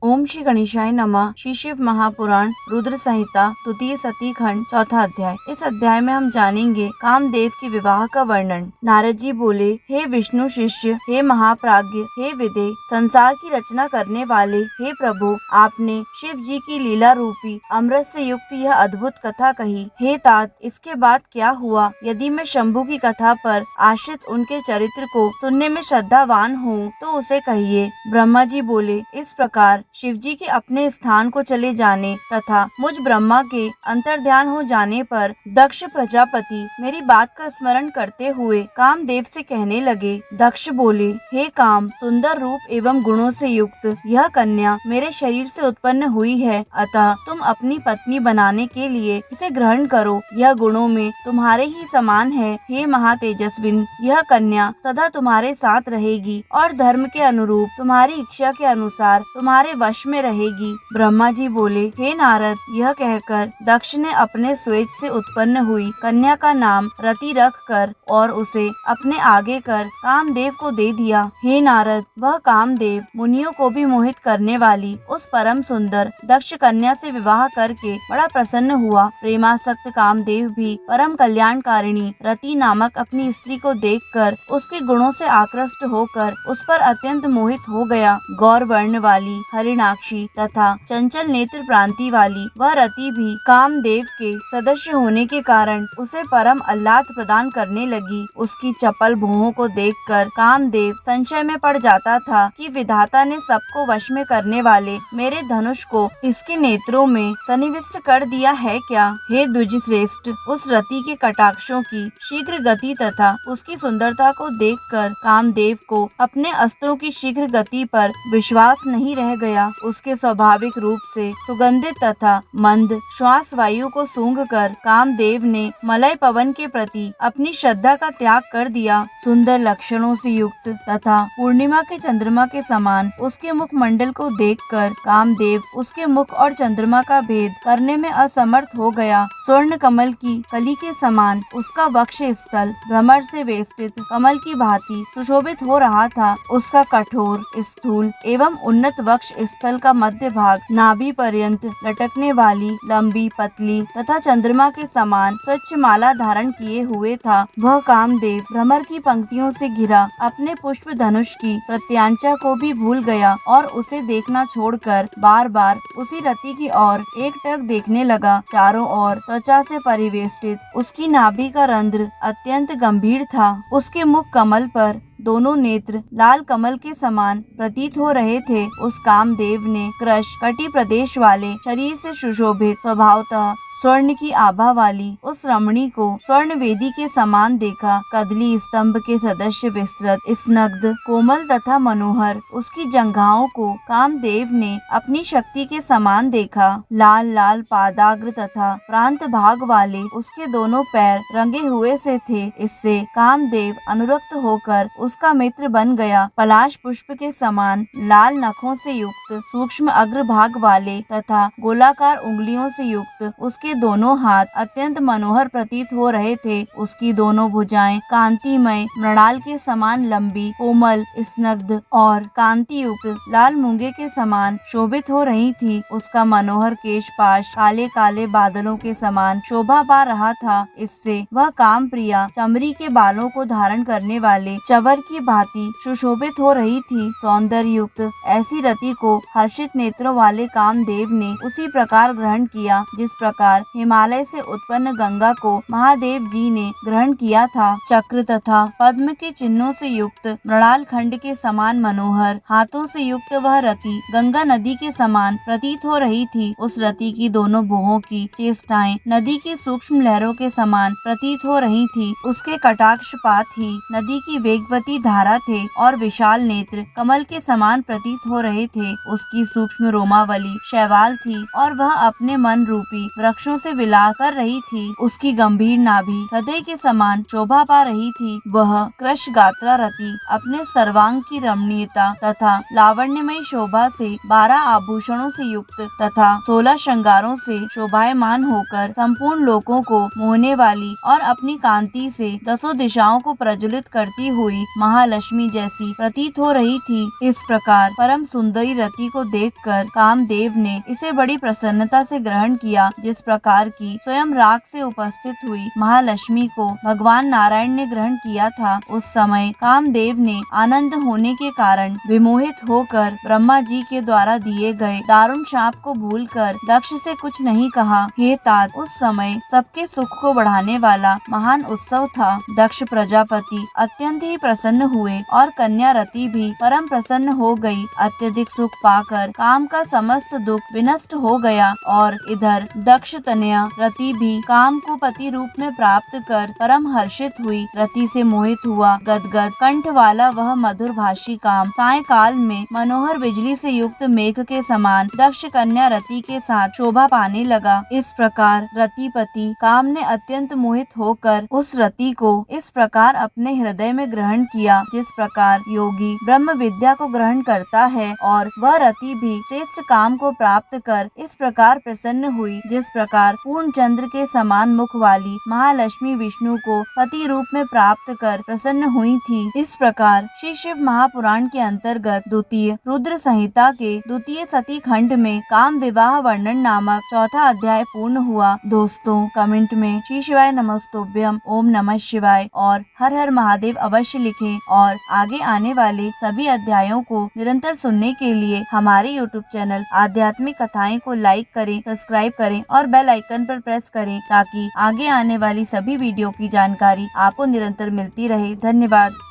ओम श्री गणेशाय नमः। श्री शिव महापुराण रुद्र संहिता तृतीय सती खंड चौथा अध्याय। इस अध्याय में हम जानेंगे कामदेव के विवाह का वर्णन। नारद जी बोले, हे विष्णु शिष्य, हे महाप्राज्ञ, हे विदे, संसार की रचना करने वाले, हे प्रभु, आपने शिव जी की लीला रूपी अमृत से युक्त यह अद्भुत कथा कही। हे तात, इसके बाद क्या हुआ? यदि मैं शंभु की कथा पर आश्रित उनके चरित्र को सुनने में श्रद्धावान हूँ तो उसे कहिए। ब्रह्मा जी बोले, इस प्रकार शिवजी के अपने स्थान को चले जाने तथा मुझ ब्रह्मा के अंतर्ध्यान हो जाने पर दक्ष प्रजापति मेरी बात का स्मरण करते हुए कामदेव से कहने लगे। दक्ष बोले, हे काम, सुंदर रूप एवं गुणों से युक्त यह कन्या मेरे शरीर से उत्पन्न हुई है, अतः तुम अपनी पत्नी बनाने के लिए इसे ग्रहण करो। यह गुणों में तुम्हारे ही समान है। हे महातेजस्विन, यह कन्या सदा तुम्हारे साथ रहेगी और धर्म के अनुरूप तुम्हारी इच्छा के अनुसार तुम्हारे वश में रहेगी। ब्रह्मा जी बोले, हे नारद, यह कहकर दक्ष ने अपने स्वेच से उत्पन्न हुई कन्या का नाम रति रखकर और उसे अपने आगे कर कामदेव को दे दिया। हे नारद, वह कामदेव मुनियों को भी मोहित करने वाली उस परम सुंदर दक्ष कन्या से विवाह करके बड़ा प्रसन्न हुआ। प्रेमासक्त कामदेव भी परम कल्याणकारिणी रति नामक अपनी स्त्री को देखकर उसके गुणों से आकृष्ट होकर उस पर अत्यंत मोहित हो गया। गौर वर्ण वाली, हरिणाक्षी तथा चंचल नेत्र प्रांति वाली वह रति भी कामदेव के सदस्य होने के कारण उसे परम आह्लाद प्रदान करने लगी। उसकी चपल भुओं को देखकर कामदेव संशय में पड़ जाता था कि विधाता ने सबको वश में करने वाले मेरे धनुष को इसके नेत्रों में सन्निविष्ट कर दिया है क्या? हे द्विज श्रेष्ठ, उस रति के कटाक्षों की शीघ्र गति तथा उसकी सुंदरता को देखकर कामदेव को अपने अस्त्रों की शीघ्र गति पर विश्वास नहीं रह गया। उसके स्वाभाविक रूप से सुगंधित तथा मंद श्वास वायु को सूंघकर कामदेव ने मलय पवन के प्रति अपनी श्रद्धा का त्याग कर दिया। सुंदर लक्षणों से युक्त तथा पूर्णिमा के चंद्रमा के समान उसके मुख मंडल को देखकर कामदेव उसके मुख और चंद्रमा का भेद करने में असमर्थ हो गया। स्वर्ण कमल की कली के समान उसका वक्ष स्थल भ्रमर से वेष्टित कमल की भांति सुशोभित हो रहा था। उसका कठोर, स्थूल एवं उन्नत वक्ष स्थल का मध्य भाग नाभि पर्यंत लटकने वाली लंबी, पतली तथा चंद्रमा के समान स्वच्छ माला धारण किए हुए था। वह कामदेव भ्रमर की पंक्तियों से घिरा अपने पुष्प धनुष की प्रत्यांचा को भी भूल गया और उसे देखना छोड़कर बार बार उसी रति की ओर एकटक देखने लगा। चारों ओर त्वचा से परिवेष्टित उसकी नाभि का रंध्र अत्यंत गंभीर था। उसके मुख कमल पर दोनों नेत्र लाल कमल के समान प्रतीत हो रहे थे। उस कामदेव ने कृश कटी प्रदेश वाले शरीर से सुशोभित स्वभावतः स्वर्ण की आभा वाली उस रमणी को स्वर्ण वेदी के समान देखा। कदली स्तंभ के सदस्य विस्तृत, स्नग्ध, कोमल तथा मनोहर उसकी जंघाओं को कामदेव ने अपनी शक्ति के समान देखा। लाल लाल पादाग्र तथा प्रांत भाग वाले उसके दोनों पैर रंगे हुए से थे। इससे कामदेव अनुरक्त होकर उसका मित्र बन गया। पलाश पुष्प के समान लाल नखों से युक्त सूक्ष्म अग्रभाग वाले तथा गोलाकार उंगलियों से युक्त उसके दोनों हाथ अत्यंत मनोहर प्रतीत हो रहे थे। उसकी दोनों भुजाएं कांतिमय मृणाल के समान लंबी, कोमल, स्नग्ध और कांति युक्त लाल मूंगे के समान शोभित हो रही थी। उसका मनोहर केशपाश काले काले बादलों के समान शोभा पा रहा था। इससे वह काम प्रिया चमड़ी के बालों को धारण करने वाले चवर की भांति सुशोभित हो रही थी। सौंदर्य युक्त ऐसी रति को हर्षित नेत्रों वाले कामदेव ने उसी प्रकार ग्रहण किया जिस प्रकार हिमालय से उत्पन्न गंगा को महादेव जी ने ग्रहण किया था। चक्र तथा पद्म के चिन्हों से युक्त मृणाल खंड के समान मनोहर हाथों से युक्त वह रति गंगा नदी के समान प्रतीत हो रही थी। उस रति की दोनों भुवों की चेष्टाएं नदी की सूक्ष्म लहरों के समान प्रतीत हो रही थी। उसके कटाक्षपात ही नदी की वेगवती धारा थे और विशाल नेत्र कमल के समान प्रतीत हो रहे थे। उसकी सूक्ष्म रोमावली शैवाल थी और वह अपने मन रूपी वृक्षों पुरुषों से विलास कर रही थी। उसकी गंभीर नाभि हृदय के समान शोभा पा रही थी। वह कृश गात्रा रति अपने सर्वांग की रमणीयता तथा लावण्यमयी शोभा से 12 आभूषणों से युक्त तथा 16 श्रृंगारों से शोभायमान होकर संपूर्ण लोकों को मोहने वाली और अपनी कांति से 10 दिशाओं को प्रज्वलित करती हुई महालक्ष्मी जैसी प्रतीत हो रही थी। इस प्रकार परम सुंदरी रति को देखकर कामदेव ने इसे बड़ी प्रसन्नता से ग्रहण किया, जिस प्रकार की स्वयं राग से उपस्थित हुई महालक्ष्मी को भगवान नारायण ने ग्रहण किया था। उस समय कामदेव ने आनंद होने के कारण विमोहित होकर ब्रह्मा जी के द्वारा दिए गए दारुण शाप को भूलकर दक्ष से कुछ नहीं कहा। हे तात, उस समय सबके सुख को बढ़ाने वाला महान उत्सव था। दक्ष प्रजापति अत्यंत ही प्रसन्न हुए और कन्या रति भी परम प्रसन्न हो गई। अत्यधिक सुख पाकर काम का समस्त दुख विनष्ट हो गया और इधर दक्ष तनया रति भी काम को पति रूप में प्राप्त कर परम हर्षित हुई। रति से मोहित हुआ गदगद कंठ वाला वह मधुर भाषी काम सायंकाल में मनोहर बिजली से युक्त मेघ के समान दक्ष कन्या रति के साथ शोभा पाने लगा। इस प्रकार रतिपति काम ने अत्यंत मोहित होकर उस रति को इस प्रकार अपने हृदय में ग्रहण किया, जिस प्रकार योगी ब्रह्म विद्या को ग्रहण करता है, और वह रति भी श्रेष्ठ काम को प्राप्त कर इस प्रकार प्रसन्न हुई, जिस प्रकार पूर्ण चंद्र के समान मुख वाली महालक्ष्मी विष्णु को पति रूप में प्राप्त कर प्रसन्न हुई थी। इस प्रकार श्री शिव महापुराण के अंतर्गत द्वितीय रुद्र संहिता के द्वितीय सती खंड में काम विवाह वर्णन नामक चौथा अध्याय पूर्ण हुआ। दोस्तों, कमेंट में श्री शिवाय नमस्तुभ्यम, ओम नमः शिवाय और हर हर महादेव अवश्य लिखें और आगे आने वाले सभी अध्यायों को निरंतर सुनने के लिए हमारे यूट्यूब चैनल आध्यात्मिक कथाएं को लाइक करें, सब्सक्राइब करें और बेल आइकन पर प्रेस करें, ताकि आगे आने वाली सभी वीडियो की जानकारी आपको निरंतर मिलती रहे। धन्यवाद।